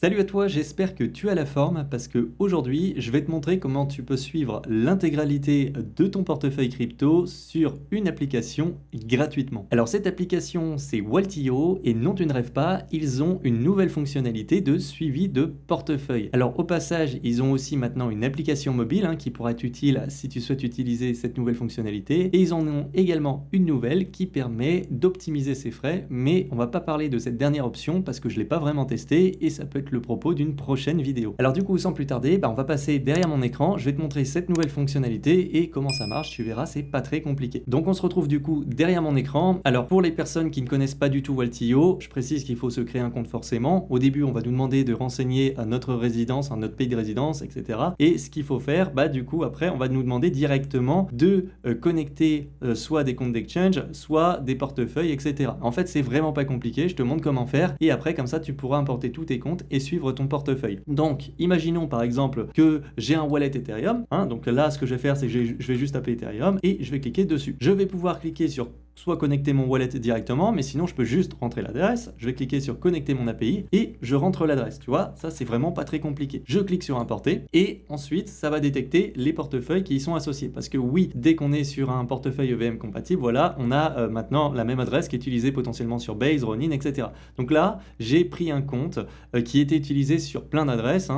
Salut à toi, j'espère que tu as la forme parce que aujourd'hui, je vais te montrer comment tu peux suivre l'intégralité de ton portefeuille crypto sur une application gratuitement. Alors cette application, c'est Waltio et non tu ne rêves pas, ils ont une nouvelle fonctionnalité de suivi de portefeuille. Alors au passage, ils ont aussi maintenant une application mobile qui pourra être utile si tu souhaites utiliser cette nouvelle fonctionnalité et ils en ont également une nouvelle qui permet d'optimiser ses frais, mais on va pas parler de cette dernière option parce que je l'ai pas vraiment testé et ça peut être le propos d'une prochaine vidéo. Alors du coup, sans plus tarder, on va passer derrière mon écran, je vais te montrer cette nouvelle fonctionnalité et comment ça marche, tu verras, c'est pas très compliqué. Donc on se retrouve du coup derrière mon écran. Alors pour les personnes qui ne connaissent pas du tout Waltio, je précise qu'il faut se créer un compte forcément. Au début, on va nous demander de renseigner à notre résidence, à notre pays de résidence, etc. Et ce qu'il faut faire, du coup, après, on va nous demander directement de connecter soit des comptes d'exchange, soit des portefeuilles, etc. En fait, c'est vraiment pas compliqué, je te montre comment faire et après, comme ça, tu pourras importer tous tes comptes et suivre ton portefeuille. Donc, imaginons par exemple que j'ai un wallet Ethereum. Donc là, ce que je vais faire, c'est que je vais juste taper Ethereum et je vais cliquer dessus. Je vais pouvoir cliquer sur soit connecter mon wallet directement, mais sinon je peux juste rentrer l'adresse, je vais cliquer sur connecter mon API et je rentre l'adresse, tu vois, ça c'est vraiment pas très compliqué. Je clique sur importer et ensuite ça va détecter les portefeuilles qui y sont associés, parce que oui, dès qu'on est sur un portefeuille EVM compatible, voilà, on a maintenant la même adresse qui est utilisée potentiellement sur Base, Ronin, etc. Donc là, j'ai pris un compte qui était utilisé sur plein d'adresses,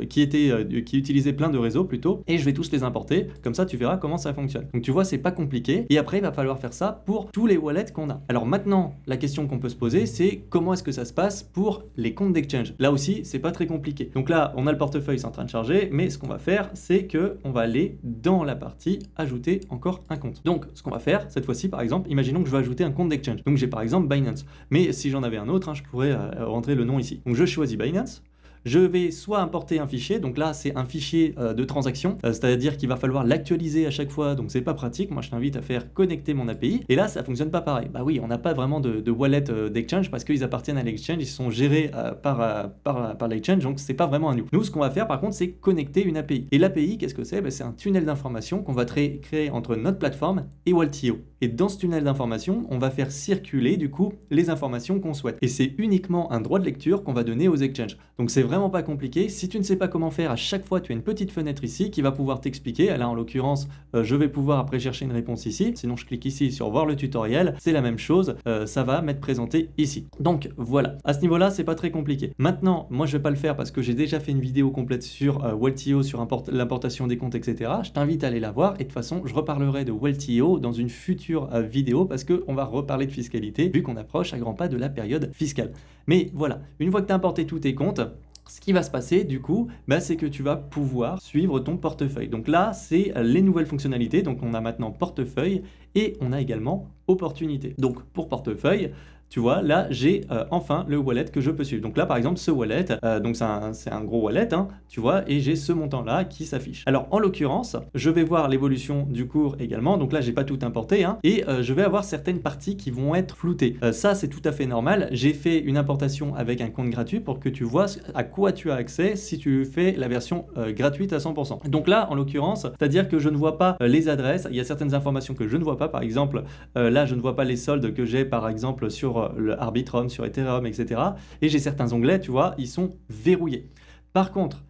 qui utilisait plein de réseaux plutôt, et je vais tous les importer, comme ça tu verras comment ça fonctionne. Donc tu vois, c'est pas compliqué, et après il va falloir faire ça pour tous les wallets qu'on a. Alors maintenant, la question qu'on peut se poser, c'est comment est-ce que ça se passe pour les comptes d'exchange. Là aussi, c'est pas très compliqué. Donc là, on a le portefeuille, c'est en train de charger, mais ce qu'on va faire, c'est que on va aller dans la partie ajouter encore un compte. Donc ce qu'on va faire, cette fois-ci, par exemple, imaginons que je veux ajouter un compte d'exchange. Donc j'ai par exemple Binance, mais si j'en avais un autre, je pourrais rentrer le nom ici. Donc je choisis Binance. Je vais soit importer un fichier, donc là c'est un fichier de transaction, c'est-à-dire qu'il va falloir l'actualiser à chaque fois, donc c'est pas pratique. Moi je t'invite à faire connecter mon API, et là ça fonctionne pas pareil. Bah oui, on n'a pas vraiment de wallet d'exchange parce qu'ils appartiennent à l'exchange, ils sont gérés par l'exchange, donc c'est pas vraiment à nous. Nous, ce qu'on va faire par contre, c'est connecter une API. Et l'API, qu'est-ce que c'est? C'est un tunnel d'information qu'on va créer entre notre plateforme et Waltio. Et dans ce tunnel d'information, on va faire circuler du coup les informations qu'on souhaite. Et c'est uniquement un droit de lecture qu'on va donner aux exchanges. Donc c'est vraiment pas compliqué. Si tu ne sais pas comment faire, à chaque fois tu as une petite fenêtre ici qui va pouvoir t'expliquer. Là en l'occurrence, je vais pouvoir après chercher une réponse ici. Sinon je clique ici sur voir le tutoriel. C'est la même chose. Ça va m'être présenté ici. Donc voilà. À ce niveau-là, c'est pas très compliqué. Maintenant, moi je vais pas le faire parce que j'ai déjà fait une vidéo complète sur Waltio, sur l'importation des comptes, etc. Je t'invite à aller la voir. Et de toute façon, je reparlerai de Waltio dans une future vidéo parce qu'on va reparler de fiscalité vu qu'on approche à grands pas de la période fiscale. Mais voilà, une fois que tu as importé tous tes comptes, ce qui va se passer du coup, c'est que tu vas pouvoir suivre ton portefeuille. Donc là, c'est les nouvelles fonctionnalités. Donc on a maintenant portefeuille et on a également opportunité. Donc pour portefeuille, tu vois, là, j'ai enfin le wallet que je peux suivre. Donc là, par exemple, ce wallet, donc c'est un gros wallet, tu vois, et j'ai ce montant-là qui s'affiche. Alors, en l'occurrence, je vais voir l'évolution du cours également. Donc là, j'ai pas tout importé, et je vais avoir certaines parties qui vont être floutées. Ça, c'est tout à fait normal. J'ai fait une importation avec un compte gratuit pour que tu vois à quoi tu as accès si tu fais la version gratuite à 100%. Donc là, en l'occurrence, c'est-à-dire que je ne vois pas les adresses. Il y a certaines informations que je ne vois pas. Par exemple, là, je ne vois pas les soldes que j'ai, par exemple, sur le Arbitrum, sur Ethereum, etc. Et j'ai certains onglets, tu vois, ils sont verrouillés. Par contre,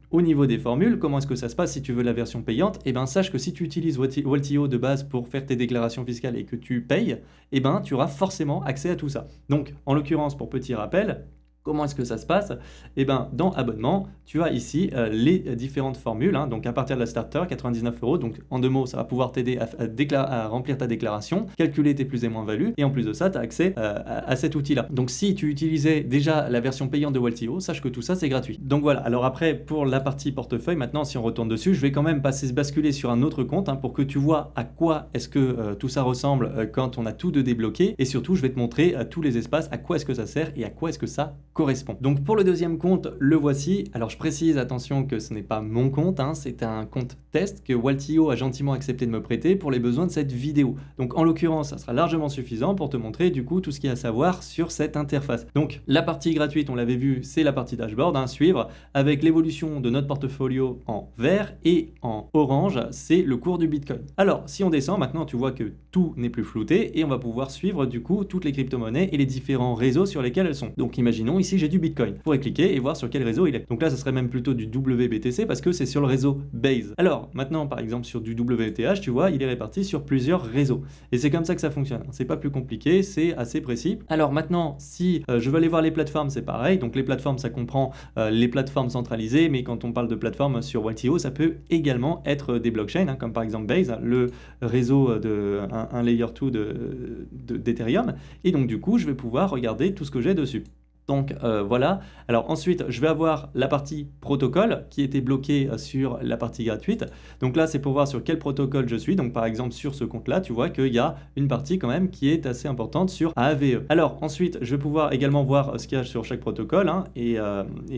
au niveau des formules, comment est-ce que ça se passe si tu veux la version payante? Sache que si tu utilises Waltio de base pour faire tes déclarations fiscales et que tu payes, tu auras forcément accès à tout ça. Donc, en l'occurrence, pour petit rappel, comment est-ce que ça se passe? Dans abonnement, tu as ici les différentes formules. Donc à partir de la starter, 99 €. Donc en 2 mots, ça va pouvoir t'aider à remplir ta déclaration, calculer tes plus et moins-values. Et en plus de ça, tu as accès à cet outil-là. Donc si tu utilisais déjà la version payante de Waltio, sache que tout ça, c'est gratuit. Donc voilà. Alors après, pour la partie portefeuille, maintenant, si on retourne dessus, je vais quand même basculer sur un autre compte pour que tu vois à quoi est-ce que tout ça ressemble quand on a tout de débloqué. Et surtout, je vais te montrer tous les espaces, à quoi est-ce que ça sert et à quoi est-ce que ça correspond. Donc pour le deuxième compte, le voici. Alors je précise, attention, que ce n'est pas mon compte, c'est un compte test que Waltio a gentiment accepté de me prêter pour les besoins de cette vidéo. Donc en l'occurrence, ça sera largement suffisant pour te montrer du coup tout ce qu'il y a à savoir sur cette interface. Donc la partie gratuite, on l'avait vu, c'est la partie dashboard, suivre, avec l'évolution de notre portfolio en vert et en orange, c'est le cours du Bitcoin. Alors si on descend, maintenant tu vois que tout n'est plus flouté et on va pouvoir suivre du coup toutes les crypto-monnaies et les différents réseaux sur lesquels elles sont. Donc imaginons ici j'ai du Bitcoin. Je pourrais cliquer et voir sur quel réseau il est. Donc là, ce serait même plutôt du WBTC parce que c'est sur le réseau Base. Alors maintenant, par exemple, sur du WTH, tu vois, il est réparti sur plusieurs réseaux. Et c'est comme ça que ça fonctionne. C'est pas plus compliqué, c'est assez précis. Alors maintenant, si je veux aller voir les plateformes, c'est pareil. Donc les plateformes, ça comprend les plateformes centralisées, mais quand on parle de plateformes sur Waltio, ça peut également être des blockchains, hein, comme par exemple Base, le réseau de un layer 2 d'Ethereum. Et donc du coup, je vais pouvoir regarder tout ce que j'ai dessus. Donc voilà, alors ensuite je vais avoir la partie protocole qui était bloquée sur la partie gratuite. Donc là c'est pour voir sur quel protocole je suis. Donc par exemple sur ce compte là tu vois qu'il y a une partie quand même qui est assez importante sur AAVE. Alors ensuite je vais pouvoir également voir ce qu'il y a sur chaque protocole, hein, et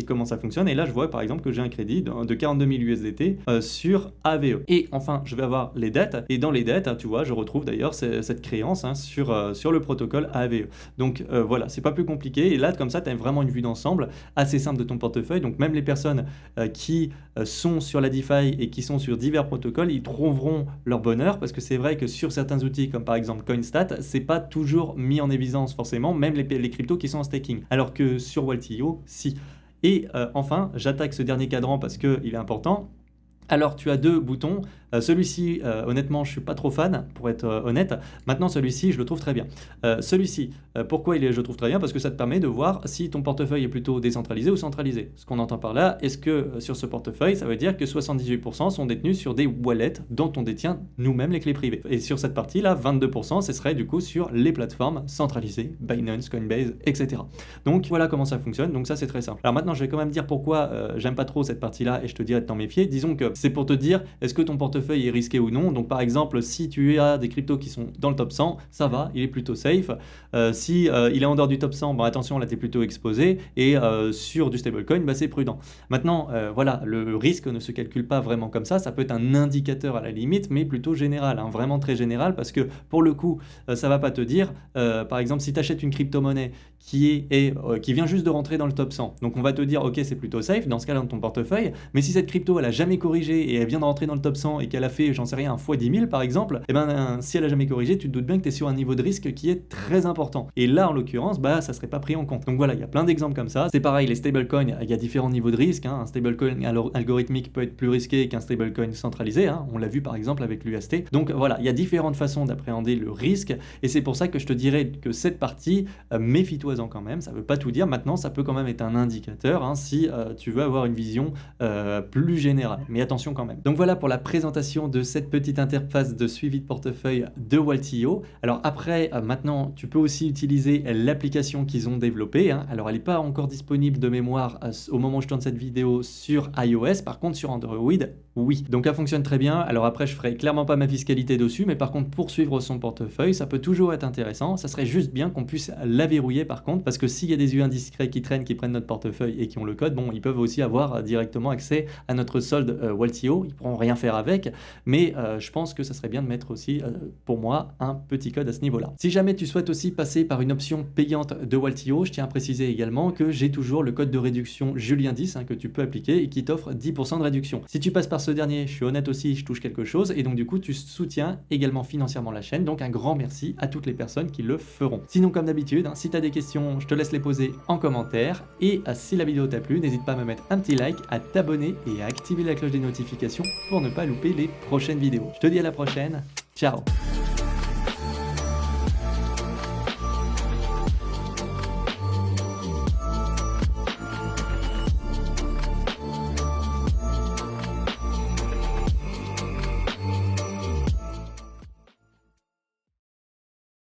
comment ça fonctionne. Et là je vois par exemple que j'ai un crédit de 42 000 USDT sur AAVE. Et enfin je vais avoir les dettes, et dans les dettes, hein, tu vois, je retrouve d'ailleurs cette créance, hein, sur le protocole AAVE. Donc voilà, c'est pas plus compliqué. Et là comme ça tu as vraiment une vue d'ensemble assez simple de ton portefeuille. Donc même les personnes qui sont sur la DeFi et qui sont sur divers protocoles, ils trouveront leur bonheur, parce que c'est vrai que sur certains outils comme par exemple CoinStat, c'est pas toujours mis en évidence forcément, même les cryptos qui sont en staking, alors que sur Waltio, si. Et enfin, j'attaque ce dernier cadran parce qu'il est important. Alors tu as deux boutons, celui-ci honnêtement je suis pas trop fan pour être honnête. Maintenant celui-ci je le trouve très bien. Celui-ci, pourquoi je le trouve très bien? Parce que ça te permet de voir si ton portefeuille est plutôt décentralisé ou centralisé. Ce qu'on entend par là, est-ce que sur ce portefeuille ça veut dire que 78% sont détenus sur des wallets dont on détient nous-mêmes les clés privées. Et sur cette partie là, 22% ce serait du coup sur les plateformes centralisées, Binance, Coinbase, etc. Donc voilà comment ça fonctionne, donc ça c'est très simple. Alors maintenant je vais quand même dire pourquoi j'aime pas trop cette partie là, et je te dirais de t'en méfier. Disons que c'est pour te dire est-ce que ton portefeuille est risqué ou non. Donc par exemple si tu as des cryptos qui sont dans le top 100, ça va, il est plutôt safe. Si il est en dehors du top 100, bah, attention, là tu es plutôt exposé, et sur du stablecoin, bah, c'est prudent. Maintenant voilà, le risque ne se calcule pas vraiment comme ça peut être un indicateur à la limite, mais plutôt général, hein, vraiment très général, parce que pour le coup ça va pas te dire par exemple si tu achètes une crypto-monnaie qui vient juste de rentrer dans le top 100, donc on va te dire ok c'est plutôt safe dans ce cas là dans ton portefeuille, mais si cette crypto elle a jamais corrigé et elle vient de rentrer dans le top 100 et qu'elle a fait, j'en sais rien, un fois 10 000 par exemple, et ben si elle a jamais corrigé, tu te doutes bien que tu es sur un niveau de risque qui est très important. Et là en l'occurrence, bah ça serait pas pris en compte. Donc voilà, il y a plein d'exemples comme ça. C'est pareil, les stablecoins, il y a différents niveaux de risque, hein. Un stablecoin algorithmique peut être plus risqué qu'un stablecoin centralisé, hein. On l'a vu par exemple avec l'UST. Donc voilà, il y a différentes façons d'appréhender le risque, et c'est pour ça que je te dirais que cette partie, méfie-toi-en quand même. Ça veut pas tout dire. Maintenant, ça peut quand même être un indicateur, hein, si tu veux avoir une vision plus générale. Mais attention quand même. Donc voilà pour la présentation de cette petite interface de suivi de portefeuille de Waltio. Alors après, maintenant, tu peux aussi utiliser l'application qu'ils ont développée, hein. Alors elle n'est pas encore disponible de mémoire au moment où je tourne cette vidéo sur iOS. Par contre, sur Android, oui. Donc elle fonctionne très bien. Alors après, je ferai clairement pas ma fiscalité dessus, mais par contre, pour suivre son portefeuille, ça peut toujours être intéressant. Ça serait juste bien qu'on puisse la verrouiller par contre, parce que s'il y a des yeux indiscrets qui traînent, qui prennent notre portefeuille et qui ont le code, bon, ils peuvent aussi avoir directement accès à notre solde Waltio. Ils pourront rien faire avec, mais je pense que ça serait bien de mettre aussi, pour moi, un petit code à ce niveau-là. Si jamais tu souhaites aussi passer par une option payante de Waltio, je tiens à préciser également que j'ai toujours le code de réduction Julien10, hein, que tu peux appliquer et qui t'offre 10% de réduction. Si tu passes par ce dernier, je suis honnête aussi, je touche quelque chose, et donc du coup tu soutiens également financièrement la chaîne, donc un grand merci à toutes les personnes qui le feront. Sinon comme d'habitude, hein, si tu as des questions, je te laisse les poser en commentaire, et si la vidéo t'a plu, n'hésite pas à me mettre un petit like, à t'abonner et à activer la cloche des notifications pour ne pas louper les prochaines vidéos. Je te dis à la prochaine, ciao.